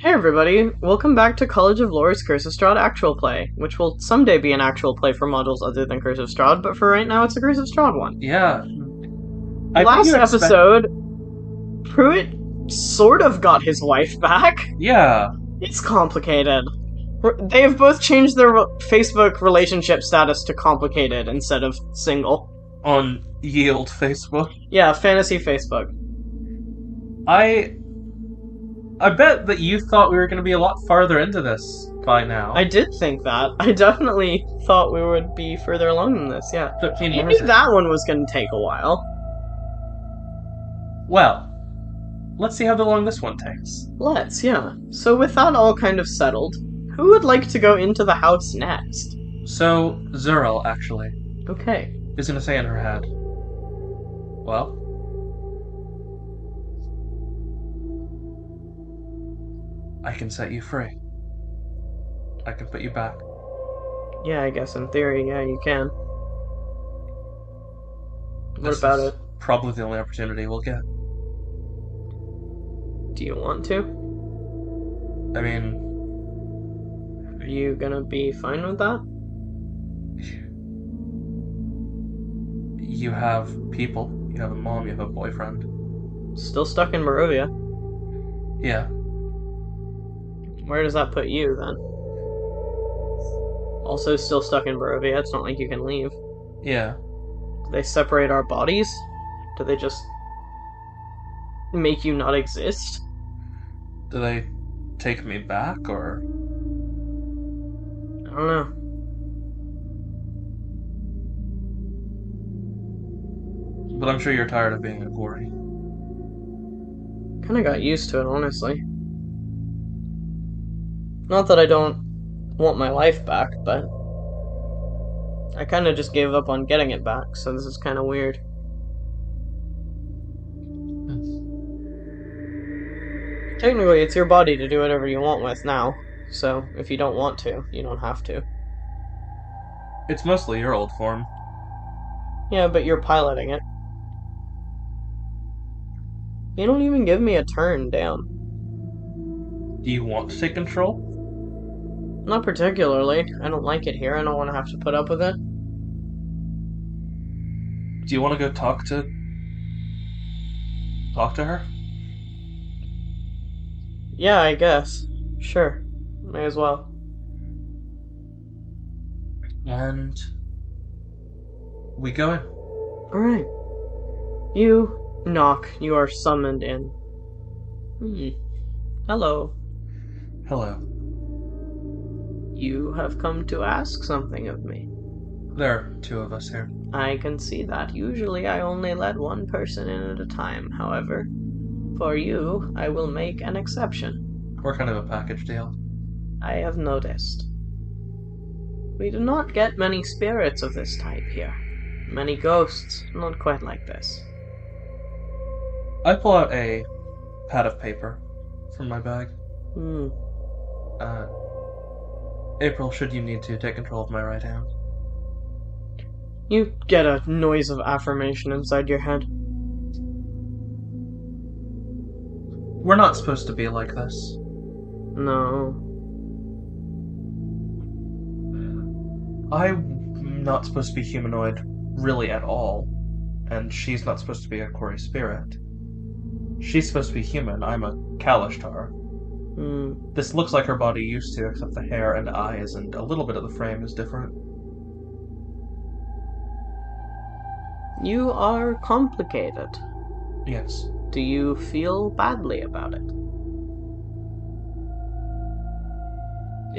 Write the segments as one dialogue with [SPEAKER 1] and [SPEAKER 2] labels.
[SPEAKER 1] Hey everybody, welcome back to College of Lore's Curse of Strahd actual play, which will someday be an actual play for modules other than Curse of Strahd, but for right now it's a Curse of Strahd one.
[SPEAKER 2] Yeah, I bet
[SPEAKER 1] Last
[SPEAKER 2] you expect.
[SPEAKER 1] episode, Pruitt sort of got his wife back.
[SPEAKER 2] Yeah,
[SPEAKER 1] It's complicated. They have both changed their Facebook relationship status to complicated instead of single.
[SPEAKER 2] on Yield Facebook.
[SPEAKER 1] Yeah, fantasy Facebook.
[SPEAKER 2] I I bet that you thought we were going to be a lot farther into this by
[SPEAKER 1] I
[SPEAKER 2] now.
[SPEAKER 1] did think that. I definitely thought we would be further along than this, yeah.
[SPEAKER 2] 13
[SPEAKER 1] I
[SPEAKER 2] years
[SPEAKER 1] knew
[SPEAKER 2] in.
[SPEAKER 1] that one was going to take a while.
[SPEAKER 2] Well, let's see how long this one takes.
[SPEAKER 1] Let's, yeah. So with that all kind of settled, who would like to go into the house next?
[SPEAKER 2] So, Zuril, actually,
[SPEAKER 1] Okay.
[SPEAKER 2] is going to say in her head, well, I can set you free. I can put you back.
[SPEAKER 1] Yeah, I guess in theory, yeah, you can. What
[SPEAKER 2] This
[SPEAKER 1] about
[SPEAKER 2] is
[SPEAKER 1] it?
[SPEAKER 2] probably the only opportunity we'll get.
[SPEAKER 1] Do you want to?
[SPEAKER 2] I mean,
[SPEAKER 1] Are you gonna be fine with that?
[SPEAKER 2] you have people. You have a mom, you have a boyfriend.
[SPEAKER 1] Still stuck in Barovia.
[SPEAKER 2] Yeah,
[SPEAKER 1] Where does that put you, then? Also still stuck in Barovia, it's not like you can leave.
[SPEAKER 2] yeah.
[SPEAKER 1] Do they separate our bodies? Do they just make you not exist?
[SPEAKER 2] Do they take me back, or
[SPEAKER 1] I don't know.
[SPEAKER 2] but I'm sure you're tired of being a quarry.
[SPEAKER 1] Kinda got used to it, honestly. Not that I don't want my life back, but I kinda just gave up on getting it back, so this is kinda weird. Technically, it's your body to do whatever you want with now, so if you don't want to, you don't have to.
[SPEAKER 2] It's mostly your old form.
[SPEAKER 1] Yeah, but you're piloting it. You don't even give me a turn down.
[SPEAKER 2] Do you want to take control?
[SPEAKER 1] Not particularly. I don't like it here. I don't want to have to put up with it.
[SPEAKER 2] Do you want to go talk to her?
[SPEAKER 1] Yeah, I guess. Sure. May as well.
[SPEAKER 2] And we go in.
[SPEAKER 1] Alright. You knock. You are summoned in. Hmm. Hello.
[SPEAKER 2] Hello.
[SPEAKER 1] You have come to ask something of me.
[SPEAKER 2] There are two of us here.
[SPEAKER 1] I can see that. Usually I only let one person in at a time, however. For you, I will make an exception.
[SPEAKER 2] We're kind of a package deal.
[SPEAKER 1] I have noticed. We do not get many spirits of this type here. Many ghosts, not quite like this.
[SPEAKER 2] I pull out a pad of paper from my bag.
[SPEAKER 1] Hmm.
[SPEAKER 2] April, should you need to take control of my right hand.
[SPEAKER 1] You get a noise of affirmation inside your head.
[SPEAKER 2] We're not supposed to be like this.
[SPEAKER 1] No.
[SPEAKER 2] I'm not supposed to be humanoid, really, at all. And she's not supposed to be a quarry spirit. She's supposed to be human. I'm a Kalishtar.
[SPEAKER 1] Hmm.
[SPEAKER 2] This looks like her body used to, except the hair and eyes and a little bit of the frame is different.
[SPEAKER 1] You are complicated.
[SPEAKER 2] Yes.
[SPEAKER 1] Do you feel badly about it?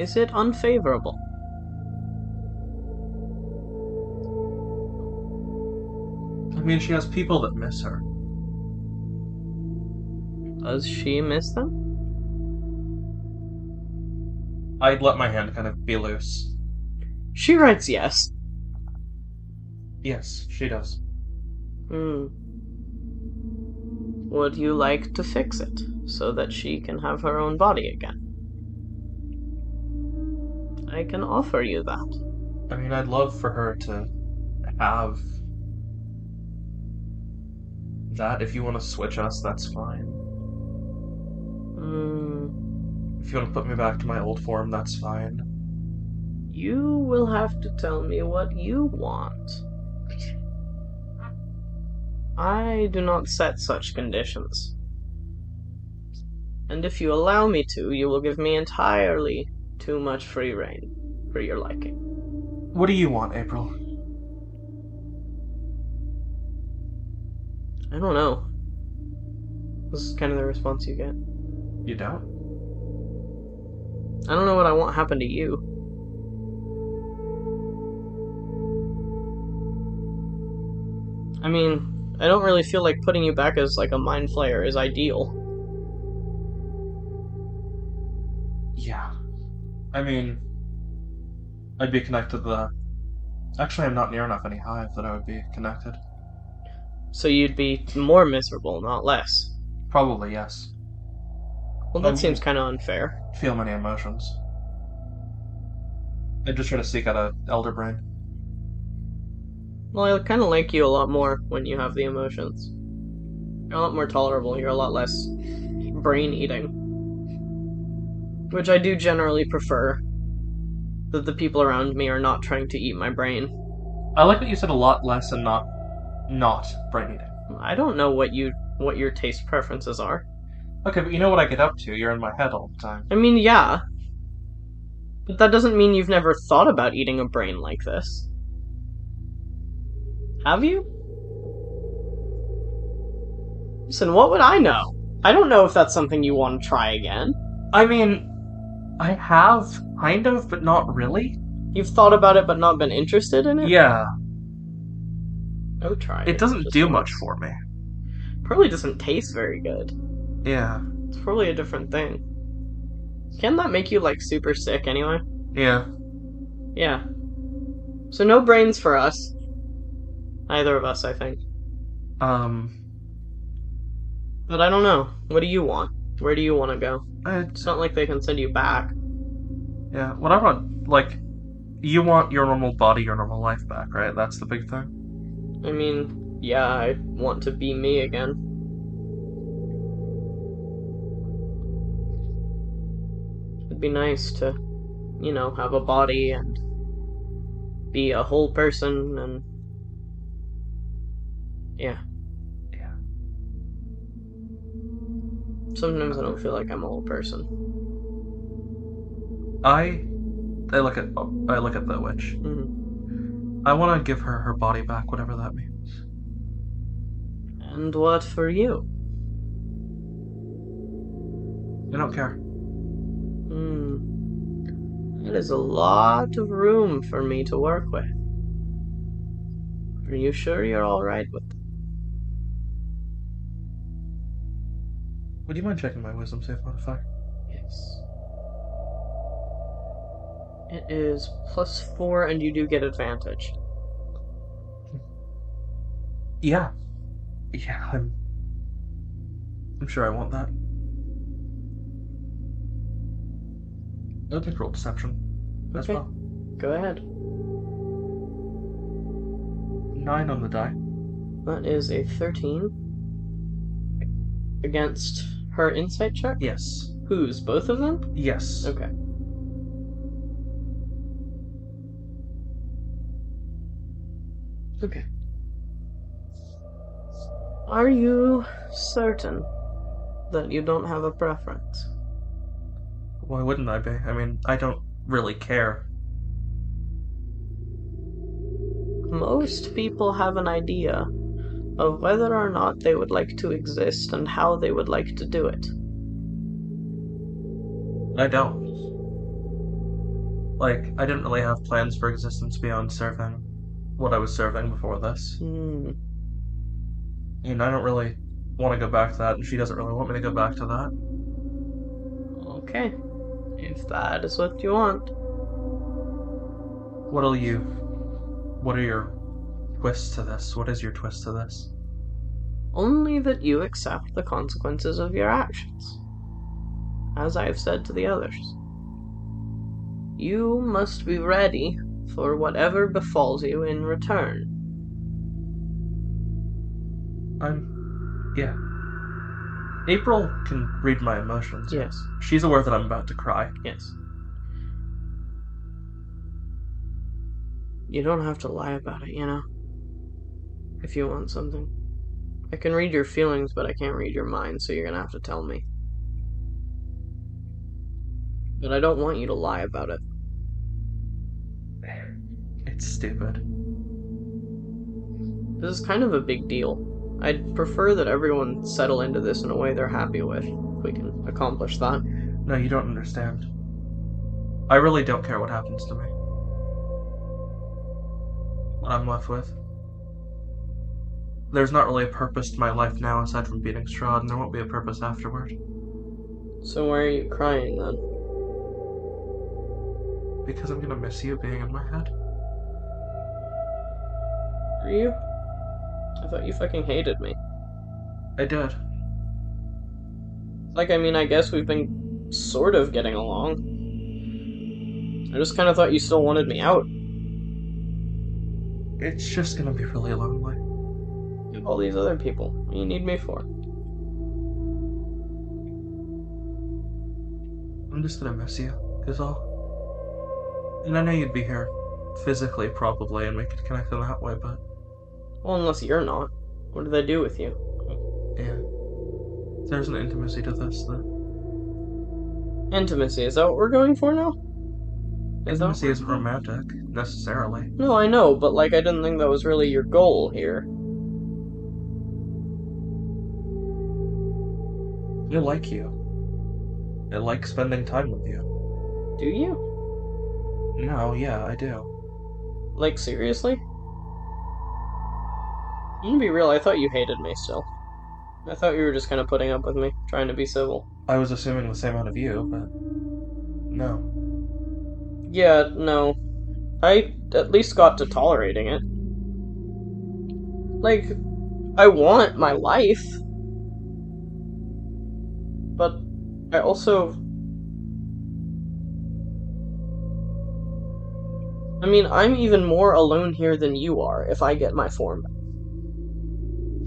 [SPEAKER 1] Is it unfavorable?
[SPEAKER 2] I mean, she has people that miss her.
[SPEAKER 1] Does she miss them?
[SPEAKER 2] I'd let my hand kind of be loose.
[SPEAKER 1] She writes yes.
[SPEAKER 2] Yes, she does.
[SPEAKER 1] Hmm. Would you like to fix it so that she can have her own body again? I can offer you that.
[SPEAKER 2] I mean, I'd love for her to have that. If you want to switch us, that's fine.
[SPEAKER 1] Hmm.
[SPEAKER 2] If you want to put me back to my old form, that's fine.
[SPEAKER 1] You will have to tell me what you want. I do not set such conditions. And if you allow me to, you will give me entirely too much free rein for your liking.
[SPEAKER 2] What do you want, April?
[SPEAKER 1] I don't know. This is kind of the response you get.
[SPEAKER 2] You don't?
[SPEAKER 1] I don't know what I want happen to you. I mean, I don't really feel like putting you back as like a mind flayer is ideal.
[SPEAKER 2] Yeah. I mean, I'd be connected to the... Actually, I'm not near enough any hive that I would be connected.
[SPEAKER 1] So you'd be more miserable, not less.
[SPEAKER 2] Probably, yes.
[SPEAKER 1] Well, that seems kind of unfair.
[SPEAKER 2] Feel many emotions. I just try to seek out a elder brain.
[SPEAKER 1] Well, I kind of like you a lot more when you have the emotions. You're a lot more tolerable, you're a lot less brain eating. Which I do generally prefer. That the people around me are not trying to eat my brain.
[SPEAKER 2] I like that you said a lot less and not brain eating.
[SPEAKER 1] I don't know what your taste preferences are.
[SPEAKER 2] Okay, but you know what I get up to. You're in my head all the time.
[SPEAKER 1] I mean, yeah. But that doesn't mean you've never thought about eating a brain like this. Have you? Listen, what would I know? I don't know if that's something you want to try again.
[SPEAKER 2] I mean, I have, kind of, but not really.
[SPEAKER 1] You've thought about it but not been interested in it?
[SPEAKER 2] Yeah.
[SPEAKER 1] Oh, try it.
[SPEAKER 2] It doesn't do much for me.
[SPEAKER 1] Probably doesn't taste very good.
[SPEAKER 2] Yeah.
[SPEAKER 1] It's probably a different thing. Can that make you, like, super sick anyway?
[SPEAKER 2] Yeah.
[SPEAKER 1] Yeah. So no brains for us. Either of us, I think. But I don't know. What do you want? Where do you want to go? It's not like they can send you back.
[SPEAKER 2] Yeah, what I want, like, you want your normal body, your normal life back, right? That's the big thing.
[SPEAKER 1] I mean, yeah, I want to be me again. It'd be nice to, you know, have a body and be a whole person and... yeah.
[SPEAKER 2] Yeah.
[SPEAKER 1] Sometimes I don't feel like I'm a whole person.
[SPEAKER 2] I look at the witch.
[SPEAKER 1] Mm-hmm.
[SPEAKER 2] I want to give her her body back, whatever that means.
[SPEAKER 1] And what for you?
[SPEAKER 2] I don't care.
[SPEAKER 1] That is a lot of room for me to work with. Are you sure you're alright with it?
[SPEAKER 2] Would you mind checking my wisdom save modifier?
[SPEAKER 1] Yes. It is +4 and you do get advantage.
[SPEAKER 2] Yeah. Yeah, I'm sure I want that. I'll take roll deception as well.
[SPEAKER 1] Go ahead.
[SPEAKER 2] 9 on the die.
[SPEAKER 1] That is a 13. Against her insight check?
[SPEAKER 2] Yes.
[SPEAKER 1] Whose? Both of them?
[SPEAKER 2] Yes.
[SPEAKER 1] Okay. Okay. Are you certain that you don't have a preference?
[SPEAKER 2] Why wouldn't I be? I mean, I don't really care.
[SPEAKER 1] Most people have an idea of whether or not they would like to exist and how they would like to do it.
[SPEAKER 2] I don't. Like, I didn't really have plans for existence beyond serving what I was serving before this. And I don't really want to go back to that, and she doesn't really want me to go back to that.
[SPEAKER 1] Okay. If that is what you want.
[SPEAKER 2] What are your twists to this? What is your twist to this?
[SPEAKER 1] Only that you accept the consequences of your actions. As I have said to the others. You must be ready for whatever befalls you in return.
[SPEAKER 2] Yeah. April can read my emotions.
[SPEAKER 1] Yes.
[SPEAKER 2] She's aware that I'm about to cry.
[SPEAKER 1] Yes. You don't have to lie about it, you know? If you want something. I can read your feelings, but I can't read your mind, so you're gonna have to tell me. But I don't want you to lie about it.
[SPEAKER 2] It's stupid.
[SPEAKER 1] This is kind of a big deal. I'd prefer that everyone settle into this in a way they're happy with, if we can accomplish that.
[SPEAKER 2] No, you don't understand. I really don't care what happens to me. What I'm left with. There's not really a purpose to my life now aside from beating Strahd, and there won't be a purpose afterward.
[SPEAKER 1] So why are you crying then?
[SPEAKER 2] Because I'm gonna miss you being in my head.
[SPEAKER 1] Are you? I thought you fucking hated me.
[SPEAKER 2] I did.
[SPEAKER 1] Like, I mean, I guess we've been sort of getting along. I just kind of thought you still wanted me out.
[SPEAKER 2] It's just gonna be really lonely.
[SPEAKER 1] You have all these other people. What do you need me for?
[SPEAKER 2] I'm just gonna miss you, is all. And I know you'd be here physically, probably, and we could connect in that way, but...
[SPEAKER 1] Well, unless you're not. What do they do with you?
[SPEAKER 2] Yeah. There's an intimacy to this that...
[SPEAKER 1] Intimacy, is that what we're going for now?
[SPEAKER 2] Intimacy isn't romantic, necessarily.
[SPEAKER 1] No, I know, but like, I didn't think that was really your goal here.
[SPEAKER 2] I like you. I like spending time with you.
[SPEAKER 1] Do you?
[SPEAKER 2] No, yeah, I do.
[SPEAKER 1] Like, seriously? I'm gonna be real, I thought you hated me still. I thought you were just kind of putting up with me, trying to be civil.
[SPEAKER 2] I was assuming the same out of you, but... no.
[SPEAKER 1] Yeah, no. I at least got to tolerating it. Like, I want my life. But I also... I mean, I'm even more alone here than you are if I get my form back.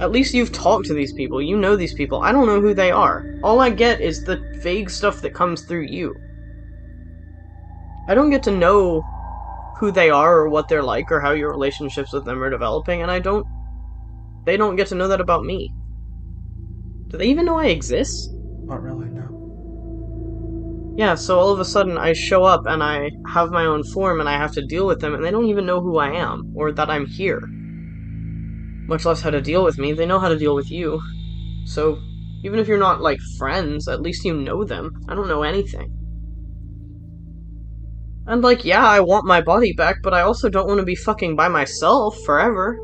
[SPEAKER 1] At least you've talked to these people. You know these people. I don't know who they are. All I get is the vague stuff that comes through you. I don't get to know who they are or what they're like or how your relationships with them are developing, and they don't get to know that about me. Do they even know I exist?
[SPEAKER 2] Not really, no.
[SPEAKER 1] Yeah, so all of a sudden I show up and I have my own form and I have to deal with them, and they don't even know who I am or that I'm here. Much less how to deal with me. They know how to deal with you. So, even if you're not, like, friends, at least you know them. I don't know anything. And, like, yeah, I want my body back, but I also don't want to be fucking by myself forever.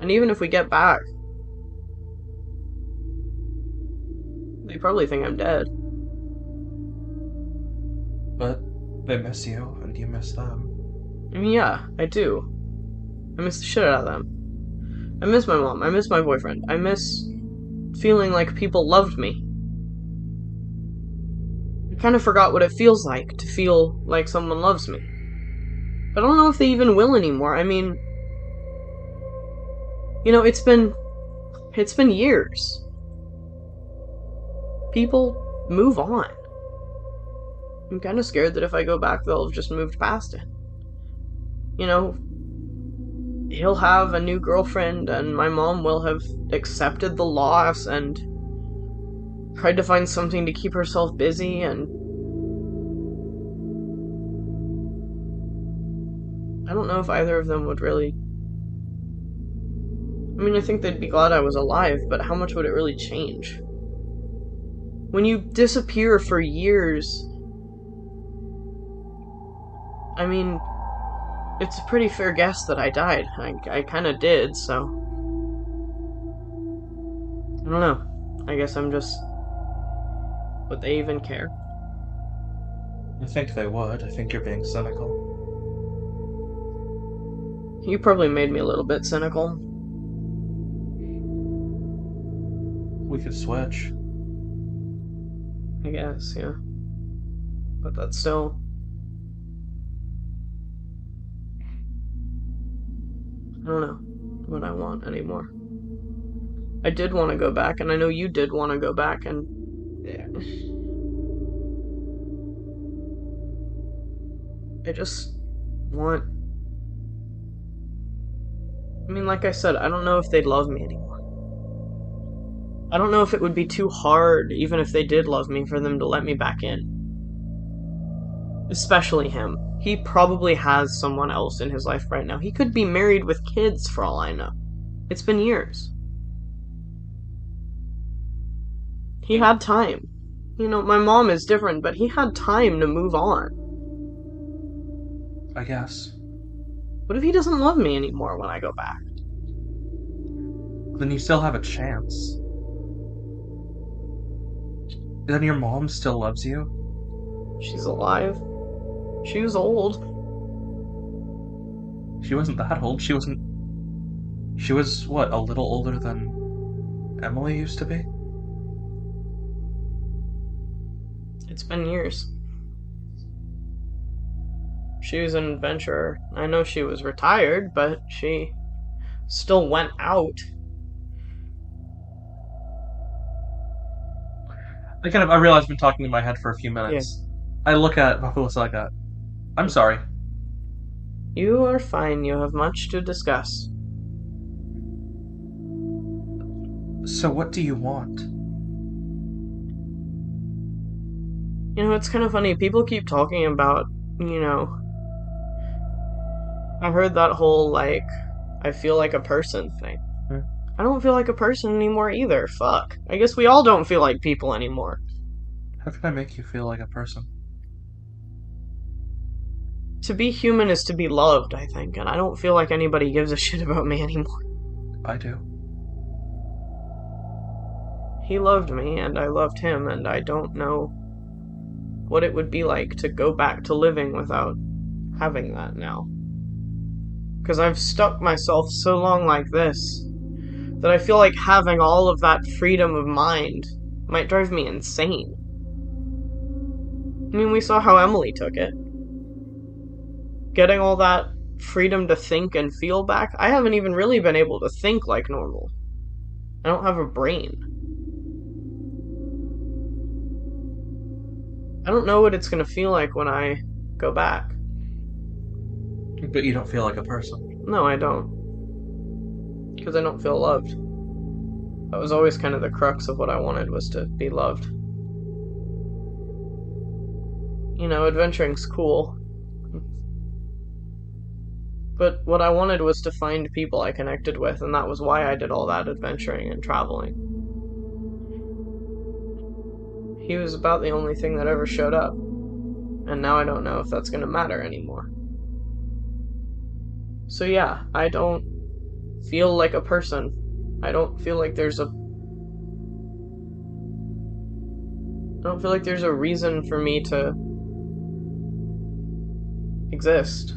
[SPEAKER 1] And even if we get back, they probably think I'm dead.
[SPEAKER 2] But they miss you, and you miss them.
[SPEAKER 1] I mean, yeah, I do. I miss the shit out of them. I miss my mom. I miss my boyfriend. I miss feeling like people loved me. I kind of forgot what it feels like to feel like someone loves me. But I don't know if they even will anymore. I mean, you know, it's been years. People move on. I'm kind of scared that if I go back, they'll have just moved past it. You know, he'll have a new girlfriend, and my mom will have accepted the loss and tried to find something to keep herself busy, and I don't know if either of them would really... I mean, I think they'd be glad I was alive, but how much would it really change? When you disappear for years... I mean, it's a pretty fair guess that I died. I kind of did, so... I don't know. I guess I'm just... Would they even care?
[SPEAKER 2] I think they would. I think you're being cynical.
[SPEAKER 1] You probably made me a little bit cynical.
[SPEAKER 2] We could switch.
[SPEAKER 1] I guess, yeah. But that's still... I don't know what I want anymore. I did want to go back, and I know you did want to go back, and I just want. I mean, like I said, I don't know if they'd love me anymore. I don't know if it would be too hard, even if they did love me, for them to let me back in. Especially him. He probably has someone else in his life right now. He could be married with kids for all I know. It's been years. He had time. You know, my mom is different, but he had time to move on.
[SPEAKER 2] I guess.
[SPEAKER 1] What if he doesn't love me anymore when I go back?
[SPEAKER 2] Then you still have a chance. Then your mom still loves you?
[SPEAKER 1] She's alive. She was old.
[SPEAKER 2] She wasn't that old. She wasn't. She was, what, a little older than Emily used to be?
[SPEAKER 1] It's been years. She was an adventurer. I know she was retired, but she still went out.
[SPEAKER 2] I realize I've been talking in my head for a few minutes. Yeah. I look at Bafulas like that. I'm sorry.
[SPEAKER 1] You are fine. You have much to discuss.
[SPEAKER 2] So what do you want?
[SPEAKER 1] You know, it's kind of funny. People keep talking about, you know, I heard that whole, like, I feel like a person thing. I don't feel like a person anymore either. Fuck. I guess we all don't feel like people anymore.
[SPEAKER 2] How can I make you feel like a person?
[SPEAKER 1] To be human is to be loved, I think, and I don't feel like anybody gives a shit about me anymore.
[SPEAKER 2] I do.
[SPEAKER 1] He loved me, and I loved him, and I don't know what it would be like to go back to living without having that now. Because I've stuck myself so long like this that I feel like having all of that freedom of mind might drive me insane. I mean, we saw how Emily took it. Getting all that freedom to think and feel back, I haven't even really been able to think like normal. I don't have a brain. I don't know what it's going to feel like when I go back.
[SPEAKER 2] But you don't feel like a person.
[SPEAKER 1] No, I don't. Because I don't feel loved. That was always kind of the crux of what I wanted, was to be loved. You know, adventuring's cool. But what I wanted was to find people I connected with, and that was why I did all that adventuring and traveling. He was about the only thing that ever showed up. And now I don't know if that's going to matter anymore. So yeah, I don't feel like a person. I don't feel like there's a reason for me to exist.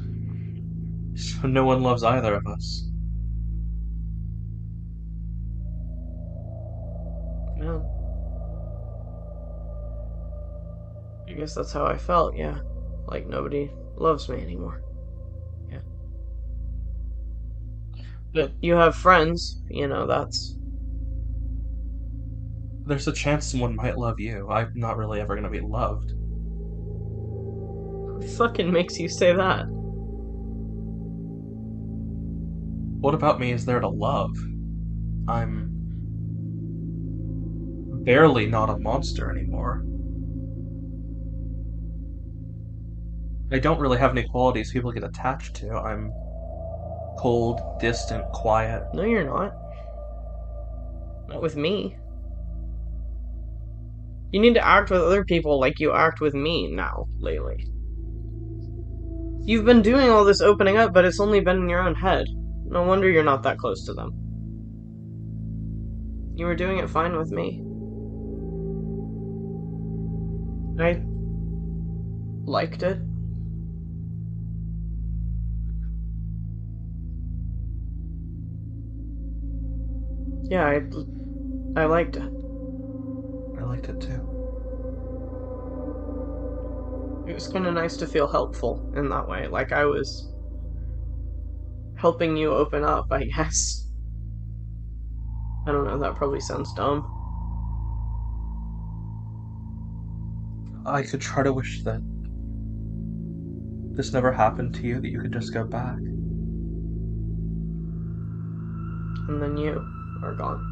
[SPEAKER 2] So no one loves either of us.
[SPEAKER 1] Yeah. I guess that's how I felt, yeah. Like nobody loves me anymore. Yeah. But you have friends, you know, that's...
[SPEAKER 2] There's a chance someone might love you. I'm not really ever gonna be loved.
[SPEAKER 1] What fucking makes you say that?
[SPEAKER 2] What about me is there to love? I'm barely not a monster anymore. I don't really have any qualities people get attached to. I'm cold, distant, quiet.
[SPEAKER 1] No, you're not. Not with me. You need to act with other people like you act with me now, lately. You've been doing all this opening up, but it's only been in your own head. No wonder you're not that close to them. You were doing it fine with me. I liked it. Yeah, I liked it.
[SPEAKER 2] I liked it too.
[SPEAKER 1] It was kind of nice to feel helpful in that way. Like I was helping you open up, I guess. I don't know, that probably sounds dumb.
[SPEAKER 2] I could try to wish that this never happened to you, that you could just go back.
[SPEAKER 1] And then you are gone.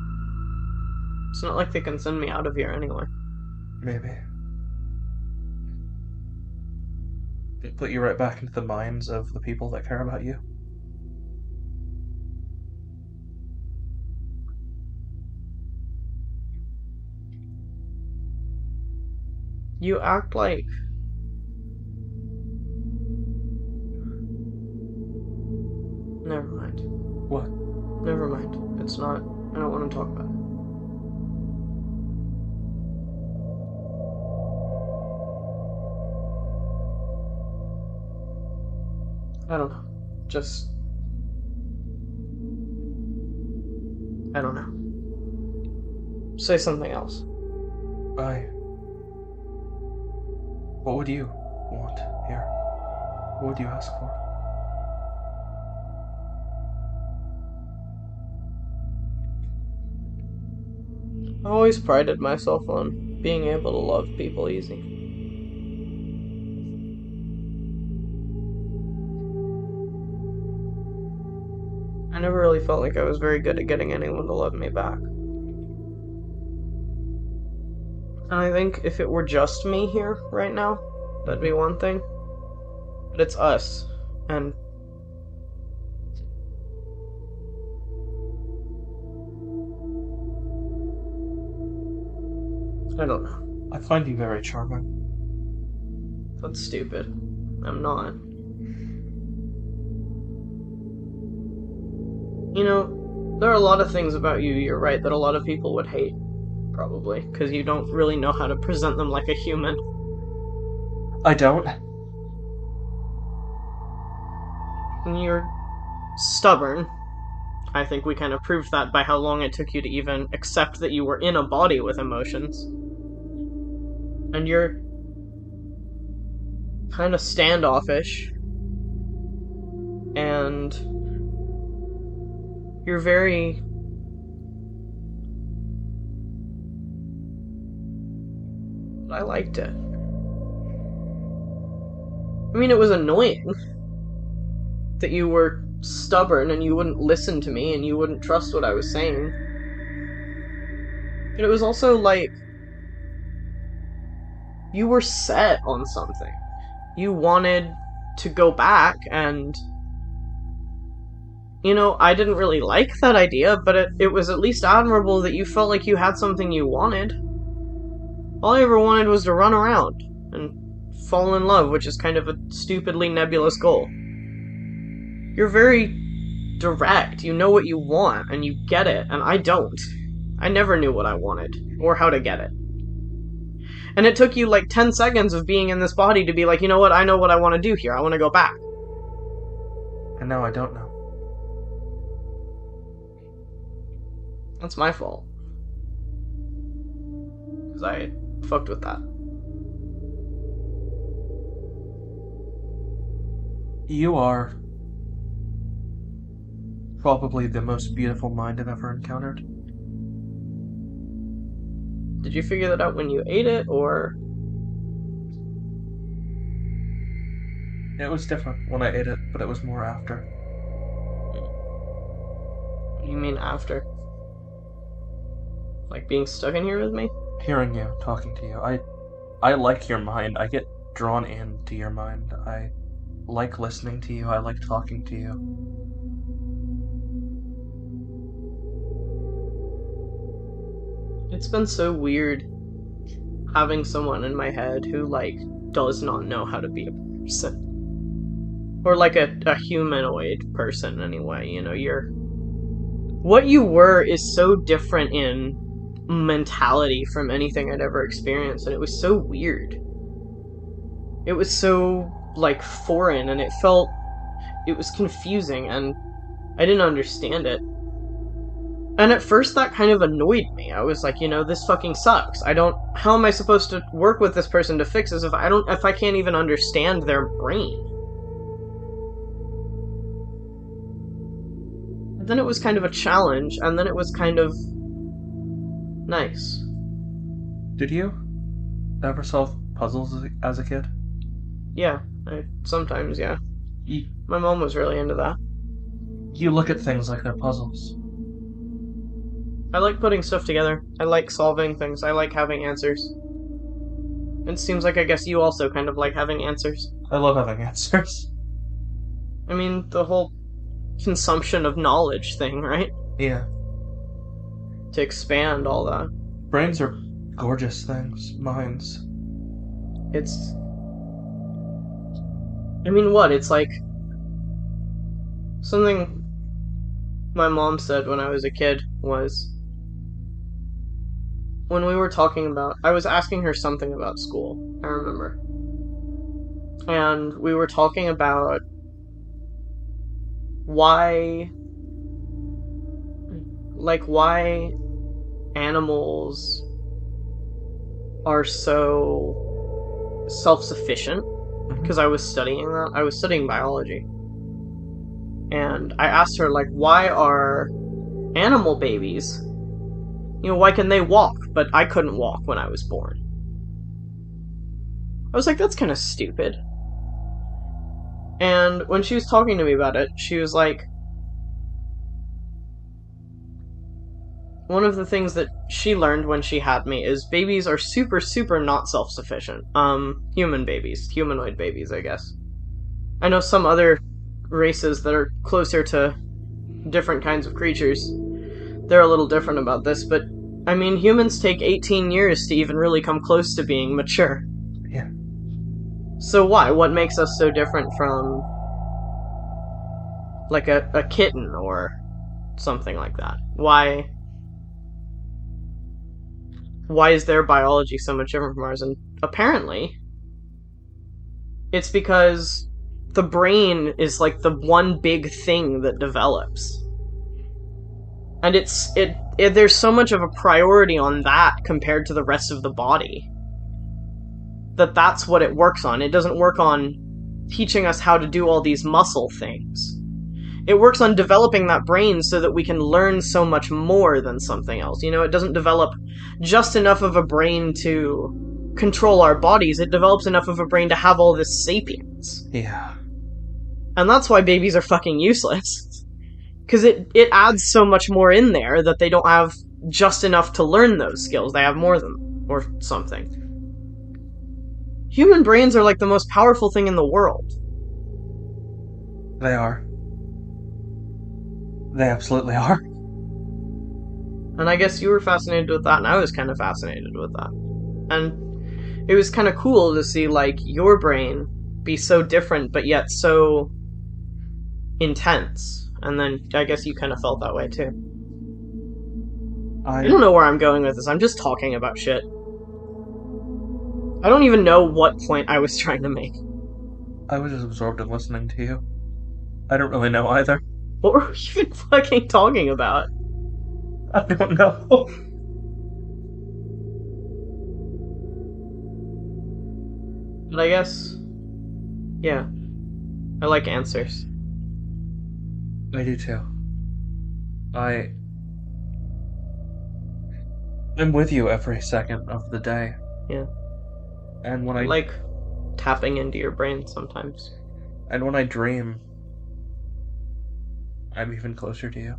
[SPEAKER 1] It's not like they can send me out of here anyway.
[SPEAKER 2] Maybe. It put you right back into the minds of the people that care about you.
[SPEAKER 1] You act like... Never mind.
[SPEAKER 2] What?
[SPEAKER 1] Never mind. It's not... I don't want to talk about it. I don't know. Just... I don't know. Say something else.
[SPEAKER 2] What would you want here? What would you ask for?
[SPEAKER 1] I always prided myself on being able to love people easy. I never really felt like I was very good at getting anyone to love me back. And I think if it were just me here right now, that'd be one thing. But it's us. And I don't know.
[SPEAKER 2] I find you very charming.
[SPEAKER 1] That's stupid. I'm not. You know, there are a lot of things about you, you're right, that a lot of people would hate. Probably. Because you don't really know how to present them like a human.
[SPEAKER 2] I don't.
[SPEAKER 1] And you're stubborn. I think we kind of proved that by how long it took you to even accept that you were in a body with emotions. And you're kind of standoffish. And you're very... I liked it. I mean, it was annoying that you were stubborn and you wouldn't listen to me and you wouldn't trust what I was saying. But it was also like... you were set on something. You wanted to go back and... You know, I didn't really like that idea, but it was at least admirable that you felt like you had something you wanted. All I ever wanted was to run around and fall in love, which is kind of a stupidly nebulous goal. You're very direct. You know what you want, and you get it, and I don't. I never knew what I wanted, or how to get it. And it took you like 10 seconds of being in this body to be like, you know what, I know what I want to do here. I want to go back.
[SPEAKER 2] And now I don't know.
[SPEAKER 1] That's my fault. Because I fucked with that.
[SPEAKER 2] You are probably the most beautiful mind I've ever encountered.
[SPEAKER 1] Did you figure that out when you ate it, or...
[SPEAKER 2] It was different when I ate it, but it was more after.
[SPEAKER 1] What do you mean after? Like being stuck in here with me?
[SPEAKER 2] Hearing you, talking to you. I like your mind. I get drawn into your mind. I like listening to you. I like talking to you.
[SPEAKER 1] It's been so weird having someone in my head who, like, does not know how to be a person. Or, like, a humanoid person, anyway. You know, what you were is so different in mentality from anything I'd ever experienced, and it was so weird. It was so, like, foreign, and it was confusing, and I didn't understand it. And at first that kind of annoyed me. I was like, you know, this fucking sucks. How am I supposed to work with this person to fix this if I can't even understand their brain? And then it was kind of a challenge, and then it was kind of Nice.
[SPEAKER 2] Did you ever solve puzzles as a kid?
[SPEAKER 1] Yeah, sometimes, yeah.
[SPEAKER 2] You,
[SPEAKER 1] My mom was really into that.
[SPEAKER 2] you look at things like they're puzzles.
[SPEAKER 1] I like putting stuff together. I like solving things. I like having answers. It seems like I guess you also kind of like having answers.
[SPEAKER 2] I love having answers.
[SPEAKER 1] I mean, the whole consumption of knowledge thing, right?
[SPEAKER 2] Yeah.
[SPEAKER 1] To expand all that.
[SPEAKER 2] Brains are gorgeous things. Minds.
[SPEAKER 1] It's. I mean, what? It's like. Something my mom said when I was a kid was. When we were talking about. I was asking her something about school, I remember. And we were talking about why. Like, why animals are so self-sufficient,
[SPEAKER 2] Mm-hmm.
[SPEAKER 1] because I was studying that. I was studying biology. And I asked her, like, why are animal babies, why can they walk, but I couldn't walk when I was born? I was like, that's kind of stupid. And when she was talking to me about it, she was like, one of the things that she learned when she had me is babies are super, super not self-sufficient. Human babies. Humanoid babies, I guess. I know some other races that are closer to different kinds of creatures. They're a little different about this, but I mean, humans take 18 years to even really come close to being mature.
[SPEAKER 2] Yeah.
[SPEAKER 1] So why? What makes us so different from, like, a kitten or something like that? Why is their biology so much different from ours? And apparently, it's because the brain is like the one big thing that develops. And there's so much of a priority on that compared to the rest of the body that's what it works on. It doesn't work on teaching us how to do all these muscle things. It works on developing that brain so that we can learn so much more than something else. It doesn't develop just enough of a brain to control our bodies. It develops enough of a brain to have all this sapience.
[SPEAKER 2] Yeah.
[SPEAKER 1] And that's why babies are fucking useless. Because it adds so much more in there that they don't have just enough to learn those skills. They have more than them, or something. Human brains are like the most powerful thing in the world.
[SPEAKER 2] They are. They absolutely are.
[SPEAKER 1] And I guess you were fascinated with that, and I was kind of fascinated with that. And it was kind of cool to see, like, your brain be so different, but yet so intense. And then I guess you kind of felt that way, too. I don't know where I'm going with this. I'm just talking about shit. I don't even know what point I was trying to make.
[SPEAKER 2] I was just absorbed in listening to you. I don't really know either.
[SPEAKER 1] What were we even fucking talking about?
[SPEAKER 2] I don't know.
[SPEAKER 1] But I guess, yeah, I like answers.
[SPEAKER 2] I do too. I'm with you every second of the day.
[SPEAKER 1] Yeah.
[SPEAKER 2] And when
[SPEAKER 1] I
[SPEAKER 2] I
[SPEAKER 1] like tapping into your brain sometimes.
[SPEAKER 2] And when I dream, I'm even closer to you.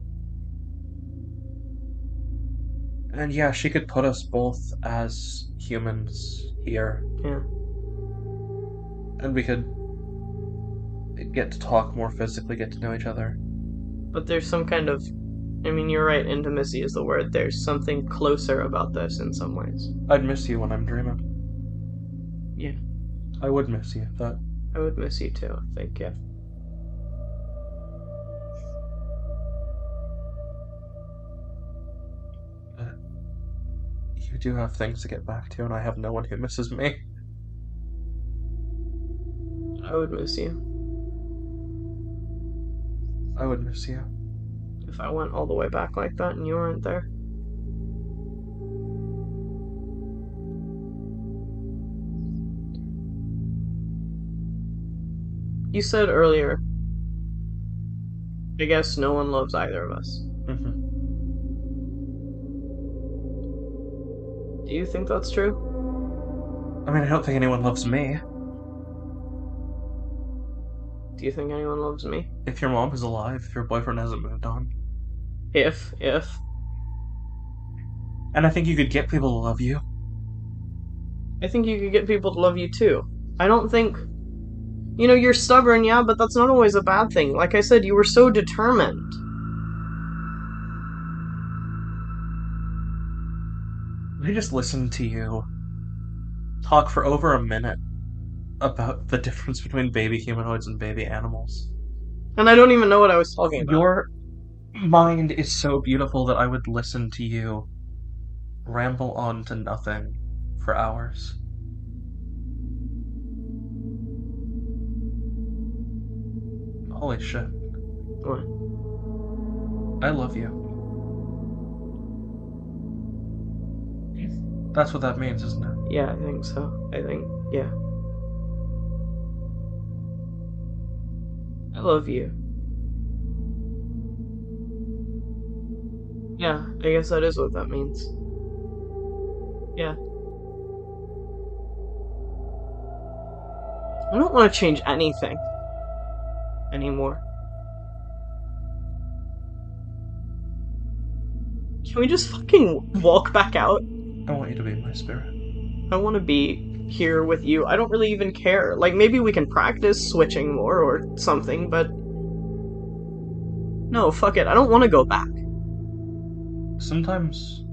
[SPEAKER 2] And yeah, she could put us both as humans here.
[SPEAKER 1] Yeah.
[SPEAKER 2] And we could get to talk more physically, get to know each other.
[SPEAKER 1] But there's some kind of, I mean, you're right, intimacy is the word. There's something closer about this in some ways.
[SPEAKER 2] I'd miss you when I'm dreaming.
[SPEAKER 1] Yeah.
[SPEAKER 2] I would miss you,
[SPEAKER 1] I would miss you too, I think, yeah.
[SPEAKER 2] But you do have things to get back to, and I have no one who misses me.
[SPEAKER 1] I would miss you.
[SPEAKER 2] I would miss you.
[SPEAKER 1] If I went all the way back like that and you weren't there. You said earlier, I guess no one loves either of us.
[SPEAKER 2] Mm-hmm.
[SPEAKER 1] Do you think that's true?
[SPEAKER 2] I mean, I don't think anyone loves me.
[SPEAKER 1] Do you think anyone loves me?
[SPEAKER 2] If your mom is alive, if your boyfriend hasn't moved on.
[SPEAKER 1] If.
[SPEAKER 2] And I think you could get people to love you.
[SPEAKER 1] I think you could get people to love you too. I don't think. You know, you're stubborn, yeah, but that's not always a bad thing. Like I said, you were so determined.
[SPEAKER 2] I just listened to you talk for over a minute about the difference between baby humanoids and baby animals.
[SPEAKER 1] And I don't even know what I was talking about.
[SPEAKER 2] Your mind is so beautiful that I would listen to you ramble on to nothing for hours. Holy shit.
[SPEAKER 1] What?
[SPEAKER 2] I love you. That's what that means, isn't it?
[SPEAKER 1] Yeah, I think so. Yeah. I love you. Yeah, I guess that is what that means. Yeah. I don't want to change anything anymore. Can we just fucking walk back out?
[SPEAKER 2] I want you to be my spirit.
[SPEAKER 1] I want to be here with you. I don't really even care. Like, maybe we can practice switching more or something, but... No, fuck it. I don't want to go back.
[SPEAKER 2] Sometimes,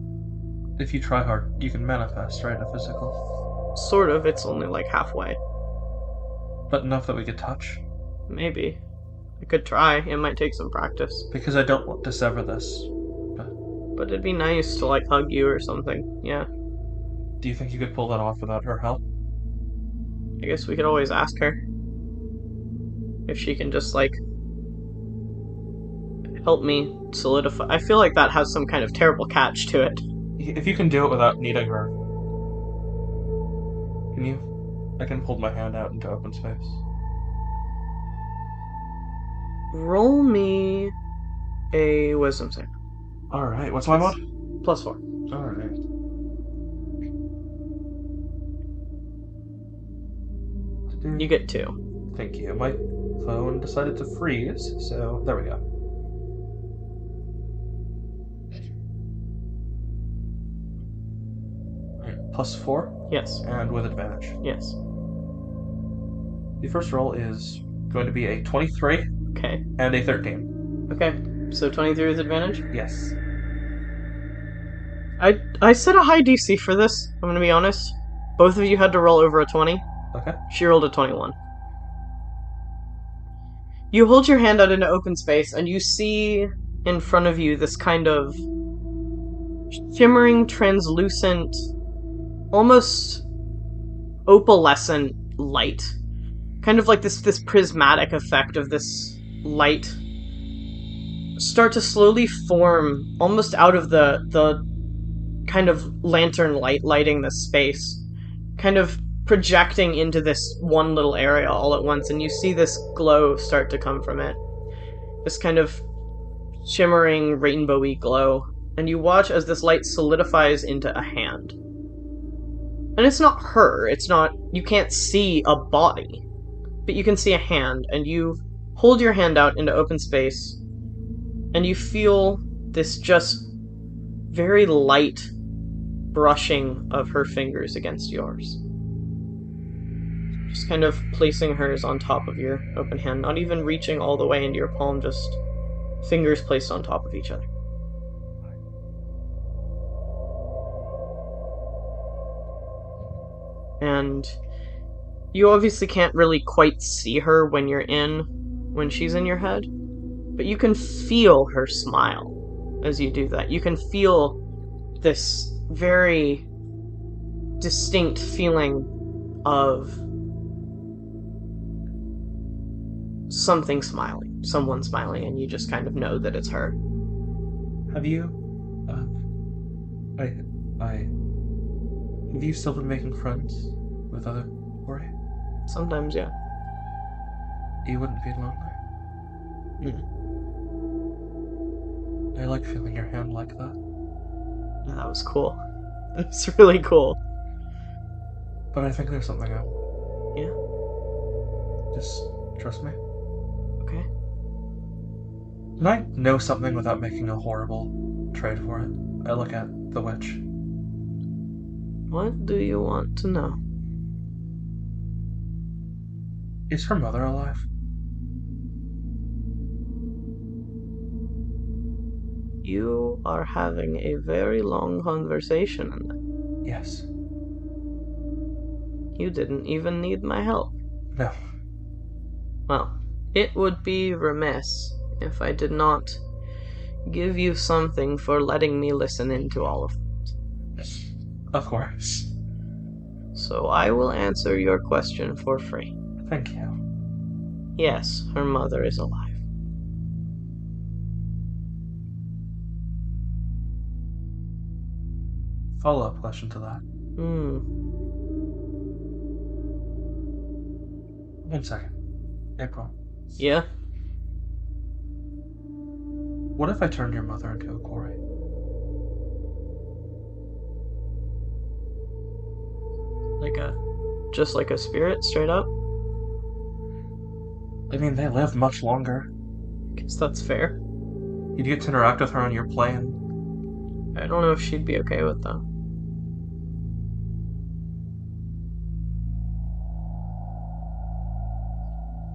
[SPEAKER 2] if you try hard, you can manifest, right? A physical.
[SPEAKER 1] Sort of. It's only like halfway.
[SPEAKER 2] But enough that we could touch.
[SPEAKER 1] Maybe. I could try. It might take some practice.
[SPEAKER 2] Because I don't want to sever this.
[SPEAKER 1] But it'd be nice to, like, hug you or something. Yeah.
[SPEAKER 2] Do you think you could pull that off without her help?
[SPEAKER 1] I guess we could always ask her. If she can just, like, help me solidify. I feel like that has some kind of terrible catch to it.
[SPEAKER 2] If you can do it without needing her, can you? I can hold my hand out into open space.
[SPEAKER 1] Roll me a wisdom save.
[SPEAKER 2] Alright, what's my mod?
[SPEAKER 1] +4.
[SPEAKER 2] Alright.
[SPEAKER 1] You get 2.
[SPEAKER 2] Thank you. My phone decided to freeze, so there we go. +4?
[SPEAKER 1] Yes.
[SPEAKER 2] And with advantage.
[SPEAKER 1] Yes.
[SPEAKER 2] The first roll is going to be a 23.
[SPEAKER 1] Okay.
[SPEAKER 2] And a 13.
[SPEAKER 1] Okay. So 23 with advantage?
[SPEAKER 2] Yes.
[SPEAKER 1] I set a high DC for this, I'm gonna be honest. Both of you had to roll over a 20.
[SPEAKER 2] Okay.
[SPEAKER 1] She rolled a 21. You hold your hand out into open space, and you see in front of you this kind of shimmering, translucent, almost opalescent light. Kind of like this prismatic effect of this light start to slowly form almost out of the kind of lantern light lighting this space, kind of projecting into this one little area all at once, and you see this glow start to come from it. This kind of shimmering, rainbowy glow, and you watch as this light solidifies into a hand. And it's not her, you can't see a body, but you can see a hand, and you hold your hand out into open space, and you feel this just very light brushing of her fingers against yours. Just kind of placing hers on top of your open hand, not even reaching all the way into your palm, just fingers placed on top of each other. And you obviously can't really quite see her when she's in your head, but you can feel her smile as you do that. You can feel this very distinct feeling of something smiling, someone smiling, and you just kind of know that it's her.
[SPEAKER 2] Have you, have you still been making friends with other Ori?
[SPEAKER 1] Sometimes, yeah.
[SPEAKER 2] You wouldn't be lonely. I like feeling your hand like that.
[SPEAKER 1] Yeah, that was cool. It's really cool.
[SPEAKER 2] But I think there's something up.
[SPEAKER 1] Yeah.
[SPEAKER 2] Just trust me.
[SPEAKER 1] Okay.
[SPEAKER 2] Can I know something without making a horrible trade for it? I look at the witch.
[SPEAKER 1] What do you want to know?
[SPEAKER 2] Is her mother alive?
[SPEAKER 1] You are having a very long conversation, and
[SPEAKER 2] Yes.
[SPEAKER 1] you didn't even need my help.
[SPEAKER 2] No.
[SPEAKER 1] Well, it would be remiss if I did not give you something for letting me listen into all of it.
[SPEAKER 2] Of course.
[SPEAKER 1] So I will answer your question for free.
[SPEAKER 2] Thank you.
[SPEAKER 1] Yes, her mother is alive.
[SPEAKER 2] Follow-up question to that.
[SPEAKER 1] Hmm.
[SPEAKER 2] 1 second. April.
[SPEAKER 1] Yeah?
[SPEAKER 2] What if I turned your mother into a quarry?
[SPEAKER 1] Just like a spirit, straight up?
[SPEAKER 2] I mean, they live much longer.
[SPEAKER 1] Guess that's fair.
[SPEAKER 2] You'd get to interact with her on your plane.
[SPEAKER 1] I don't know if she'd be okay with that.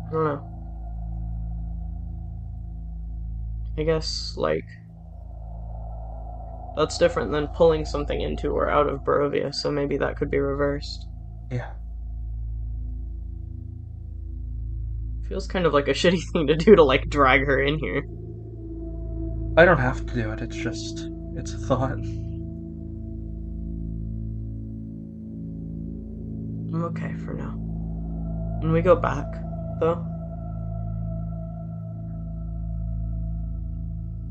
[SPEAKER 1] I don't know. I guess, that's different than pulling something into or out of Barovia, so maybe that could be reversed.
[SPEAKER 2] Yeah.
[SPEAKER 1] Feels kind of like a shitty thing to do to, drag her in here.
[SPEAKER 2] I don't have to do it, it's a thought.
[SPEAKER 1] I'm okay for now. When we go back, though,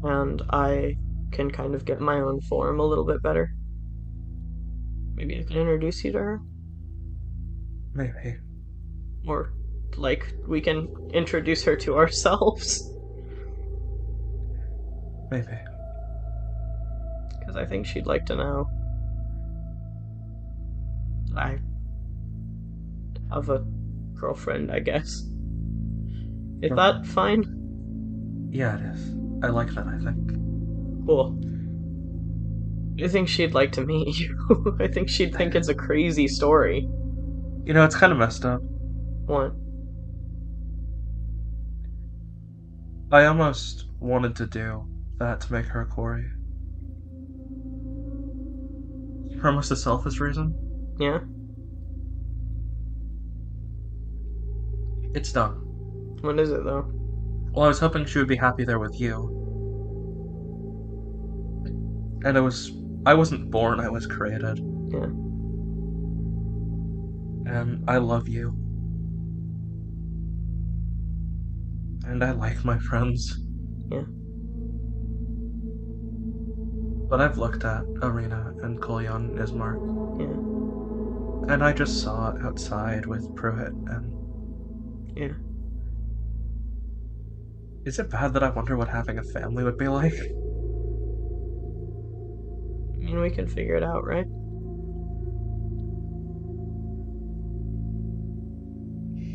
[SPEAKER 1] and I can kind of get my own form a little bit better, maybe I can introduce you to her?
[SPEAKER 2] Maybe.
[SPEAKER 1] Or, we can introduce her to ourselves.
[SPEAKER 2] Maybe.
[SPEAKER 1] Because I think she'd like to know I have a girlfriend, I guess. Is that fine?
[SPEAKER 2] Yeah, it is. I like that, I think.
[SPEAKER 1] Cool. I think she'd like to meet you. I think she'd think it's a crazy story.
[SPEAKER 2] You know, it's kind of messed up.
[SPEAKER 1] What?
[SPEAKER 2] I almost wanted to do that to make her a quarry. For almost a selfish reason.
[SPEAKER 1] Yeah?
[SPEAKER 2] It's done.
[SPEAKER 1] What is it, though?
[SPEAKER 2] Well, I was hoping she would be happy there with you. And I wasn't born, I was created.
[SPEAKER 1] Yeah.
[SPEAKER 2] And I love you. And I like my friends.
[SPEAKER 1] Yeah.
[SPEAKER 2] But I've looked at Arena and Kolyon and Ismark.
[SPEAKER 1] Yeah.
[SPEAKER 2] And I just saw it outside with Pruitt and...
[SPEAKER 1] Yeah.
[SPEAKER 2] Is it bad that I wonder what having a family would be like?
[SPEAKER 1] I mean, we can figure it out, right?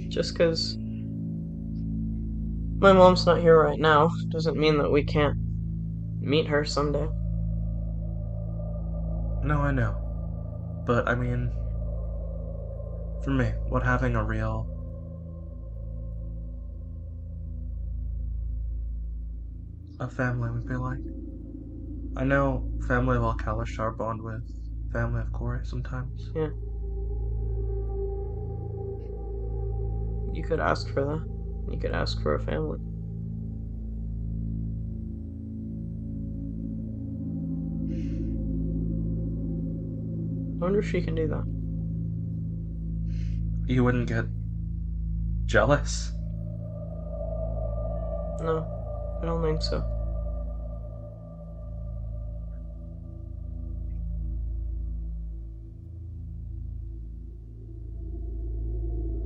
[SPEAKER 1] Just because my mom's not here right now doesn't mean that we can't meet her someday.
[SPEAKER 2] No, I know. But, I mean... For me, what having a family would be like. I know family of Alkalashar bond with family of Kori sometimes.
[SPEAKER 1] Yeah. You could ask for that. You could ask for a family. I wonder if she can do that.
[SPEAKER 2] You wouldn't get jealous?
[SPEAKER 1] No, I don't think so.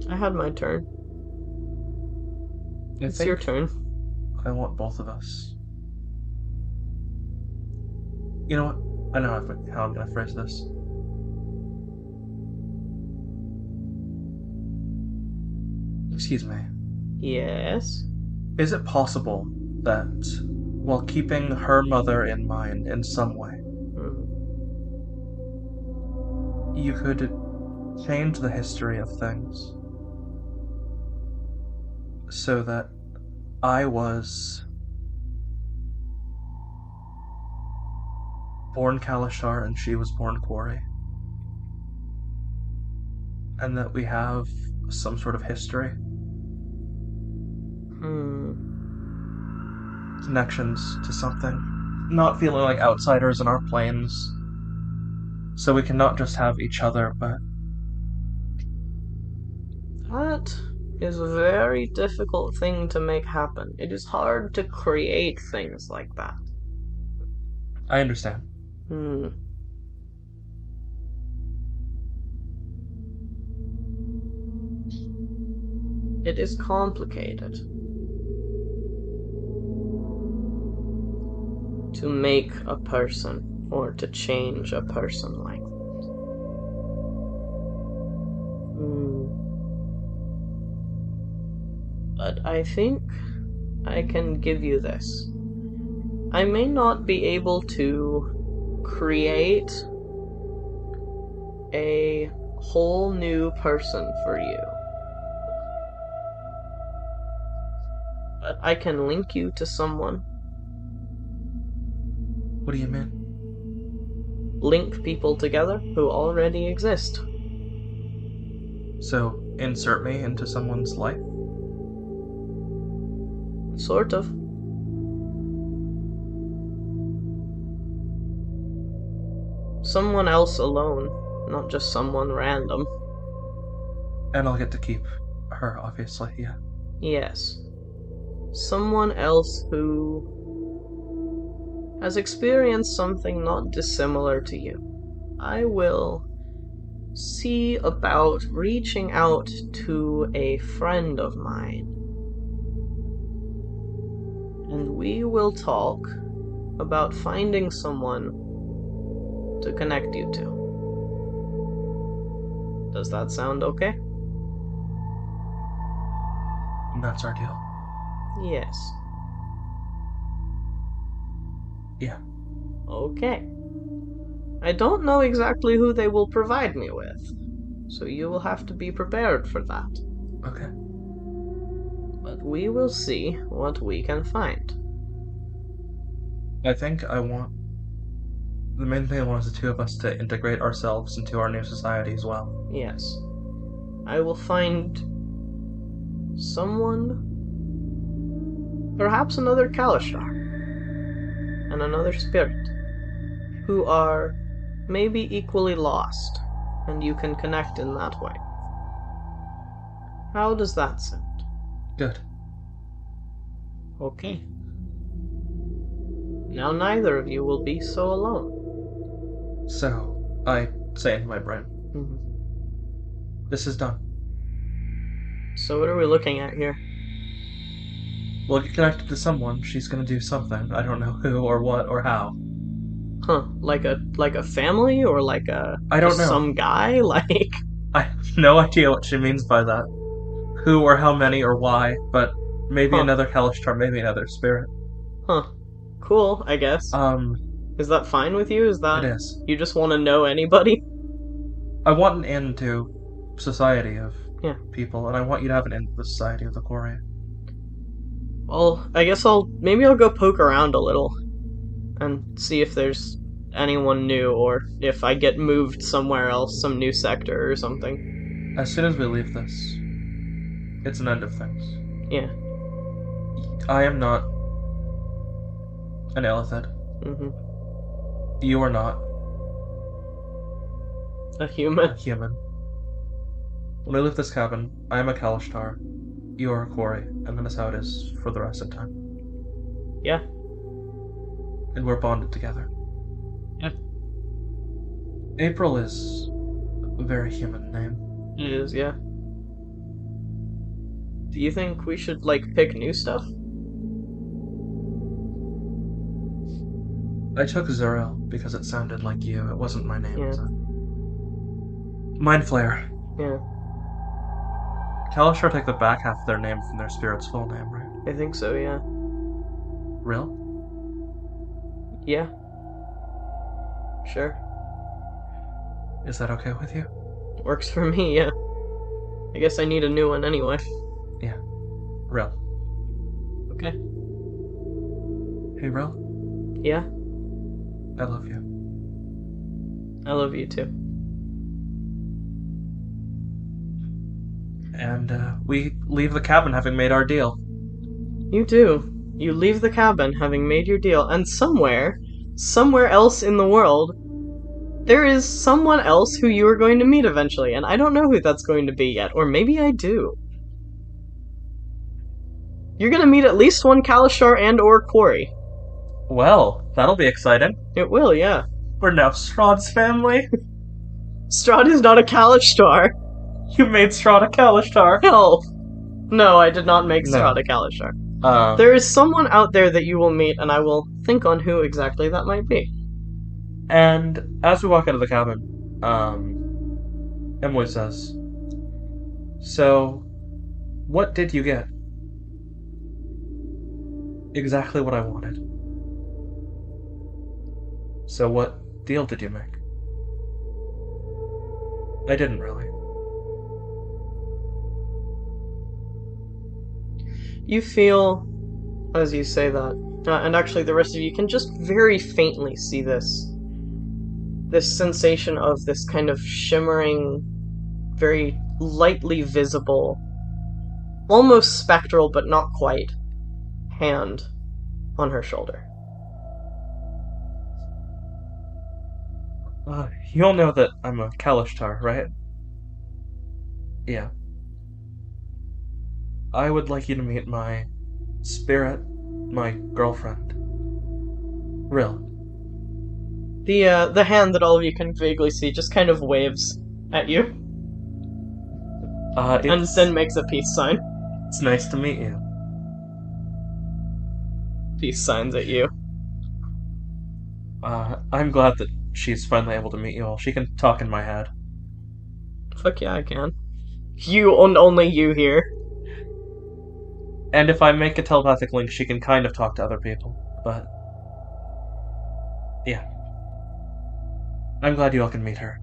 [SPEAKER 1] I had my turn. It's your turn.
[SPEAKER 2] I want both of us. You know what? I know how I'm gonna phrase this. Excuse me.
[SPEAKER 1] Yes?
[SPEAKER 2] Is it possible that, while keeping her mother in mind in some way, you could change the history of things so that I was born Kalashar and she was born Quarry? And that we have some sort of history? Connections to something. Not feeling like outsiders in our planes. So we can not just have each other, but...
[SPEAKER 1] That is a very difficult thing to make happen. It is hard to create things like that.
[SPEAKER 2] I understand.
[SPEAKER 1] It is complicated to make a person or to change a person like that. But I think I can give you this. I may not be able to create a whole new person for you, but I can link you to someone.
[SPEAKER 2] What do you mean?
[SPEAKER 1] Link people together who already exist.
[SPEAKER 2] So, insert me into someone's life?
[SPEAKER 1] Sort of. Someone else alone, not just someone random.
[SPEAKER 2] And I'll get to keep her, obviously, yeah.
[SPEAKER 1] Yes. Someone else who has experienced something not dissimilar to you. I will see about reaching out to a friend of mine, and we will talk about finding someone to connect you to. Does that sound okay?
[SPEAKER 2] That's our deal.
[SPEAKER 1] Yes.
[SPEAKER 2] Yeah.
[SPEAKER 1] Okay. I don't know exactly who they will provide me with, so you will have to be prepared for that.
[SPEAKER 2] Okay.
[SPEAKER 1] But we will see what we can find.
[SPEAKER 2] I think I want... The main thing I want is the two of us to integrate ourselves into our new society as well.
[SPEAKER 1] Yes. I will find someone, perhaps another Kalashar, and another spirit, who are maybe equally lost, and you can connect in that way. How does that sound?
[SPEAKER 2] Good.
[SPEAKER 1] Okay. Now neither of you will be so alone.
[SPEAKER 2] So, I say in my brain, this is done.
[SPEAKER 1] So what are we looking at here?
[SPEAKER 2] We'll get connected to someone. She's gonna do something. I don't know who or what or how.
[SPEAKER 1] Huh? Like a family or like a
[SPEAKER 2] I don't
[SPEAKER 1] just
[SPEAKER 2] know.
[SPEAKER 1] some guy? Like
[SPEAKER 2] I have no idea what she means by that. Who or how many or why, but maybe another Kalashtar, maybe another spirit.
[SPEAKER 1] Huh. Cool, I guess. Is that fine with you? Is that...
[SPEAKER 2] It is.
[SPEAKER 1] You just want to know anybody?
[SPEAKER 2] I want an end to society of
[SPEAKER 1] Yeah.
[SPEAKER 2] people, and I want you to have an end to the society of the Quarry.
[SPEAKER 1] Well, I guess maybe I'll go poke around a little and see if there's anyone new or if I get moved somewhere else, some new sector or something.
[SPEAKER 2] As soon as we leave this, it's an end of things.
[SPEAKER 1] Yeah.
[SPEAKER 2] I am not an Elithid. You are not
[SPEAKER 1] a human.
[SPEAKER 2] When I leave this cabin, I am a Kalashtar, you are a Quarry, and that is how it is for the rest of time.
[SPEAKER 1] Yeah.
[SPEAKER 2] And we're bonded together.
[SPEAKER 1] Yeah.
[SPEAKER 2] April is a very human name.
[SPEAKER 1] It is, yeah. Do you think we should, like, pick new stuff?
[SPEAKER 2] I took Zuriel because it sounded like you. It wasn't my name.
[SPEAKER 1] Yeah.
[SPEAKER 2] Mind Flayer.
[SPEAKER 1] Yeah.
[SPEAKER 2] Kalashar take the back half of their name from their spirit's full name, right?
[SPEAKER 1] I think so, yeah.
[SPEAKER 2] Real?
[SPEAKER 1] Yeah. Sure.
[SPEAKER 2] Is that okay with you?
[SPEAKER 1] Works for me, yeah. I guess I need a new one anyway.
[SPEAKER 2] Yeah. Real.
[SPEAKER 1] Okay.
[SPEAKER 2] Hey, Real?
[SPEAKER 1] Yeah?
[SPEAKER 2] I love you.
[SPEAKER 1] I love you too.
[SPEAKER 2] And, we leave the cabin having made our deal.
[SPEAKER 1] You do. You leave the cabin having made your deal, and somewhere else in the world, there is someone else who you are going to meet eventually, and I don't know who that's going to be yet, or maybe I do. You're gonna meet at least one Kalashar and or Quarry.
[SPEAKER 2] Well, that'll be exciting.
[SPEAKER 1] It will, yeah.
[SPEAKER 2] We're now Strahd's family.
[SPEAKER 1] Strahd is not a Kalashtar.
[SPEAKER 2] You made Strahd a Kalashtar.
[SPEAKER 1] Hell. No, I did not make
[SPEAKER 2] No.
[SPEAKER 1] Strahd a Kalashtar. There is someone out there that you will meet, and I will think on who exactly that might be.
[SPEAKER 2] And as we walk out of the cabin, Emily says, "So, what did you get?" "Exactly what I wanted." "So what deal did you make?" "I didn't really."
[SPEAKER 1] You feel, as you say that, and actually the rest of you can just very faintly see this sensation of this kind of shimmering, very lightly visible, almost spectral but not quite, hand on her shoulder.
[SPEAKER 2] You all know that I'm a Kalashtar, right? Yeah. I would like you to meet my spirit, my girlfriend. Real.
[SPEAKER 1] The hand that all of you can vaguely see just kind of waves at you. And then makes a peace sign.
[SPEAKER 2] It's nice to meet you.
[SPEAKER 1] Peace signs at you.
[SPEAKER 2] I'm glad that she's finally able to meet you all. She can talk in my head.
[SPEAKER 1] Fuck yeah, I can. You and only you here.
[SPEAKER 2] And if I make a telepathic link, she can kind of talk to other people. But yeah. I'm glad you all can meet her.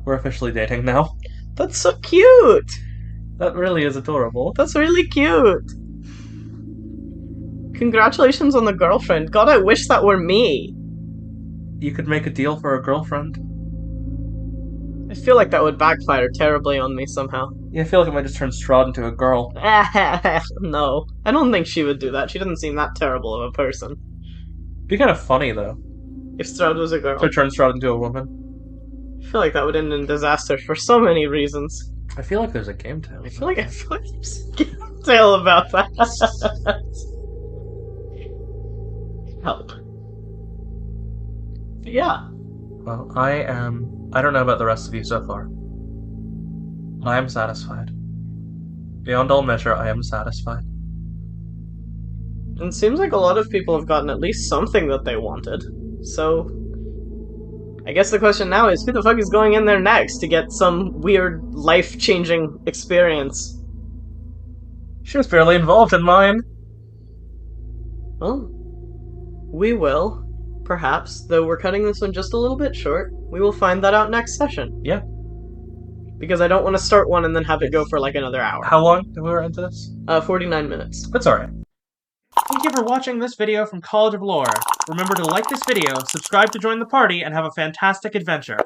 [SPEAKER 2] We're officially dating now.
[SPEAKER 1] That's so cute!
[SPEAKER 2] That really is adorable.
[SPEAKER 1] That's really cute! Congratulations on the girlfriend. God, I wish that were me.
[SPEAKER 2] You could make a deal for a girlfriend.
[SPEAKER 1] I feel like that would backfire terribly on me somehow.
[SPEAKER 2] Yeah, I feel like I might just turn Strahd into a girl.
[SPEAKER 1] No. I don't think she would do that. She doesn't seem that terrible of a person.
[SPEAKER 2] It'd be kind of funny, though.
[SPEAKER 1] If Strahd was a girl.
[SPEAKER 2] To turn Strahd into a woman.
[SPEAKER 1] I feel like that would end in disaster for so many reasons.
[SPEAKER 2] I feel like there's a game tale.
[SPEAKER 1] I feel like there's a game tale about that. Help. But yeah.
[SPEAKER 2] Well, I don't know about the rest of you so far. I am satisfied. Beyond all measure, I am satisfied.
[SPEAKER 1] It seems like a lot of people have gotten at least something that they wanted. So, I guess the question now is, who the fuck is going in there next to get some weird, life-changing experience?
[SPEAKER 2] She was barely involved in mine.
[SPEAKER 1] Well, we will, perhaps, though we're cutting this one just a little bit short. We will find that out next session.
[SPEAKER 2] Yeah.
[SPEAKER 1] Because I don't want to start one and then have it go for like another hour.
[SPEAKER 2] How long did we were into this?
[SPEAKER 1] 49 minutes.
[SPEAKER 2] That's alright. Thank you for watching this video from College of Lore. Remember to like this video, subscribe to join the party, and have a fantastic adventure.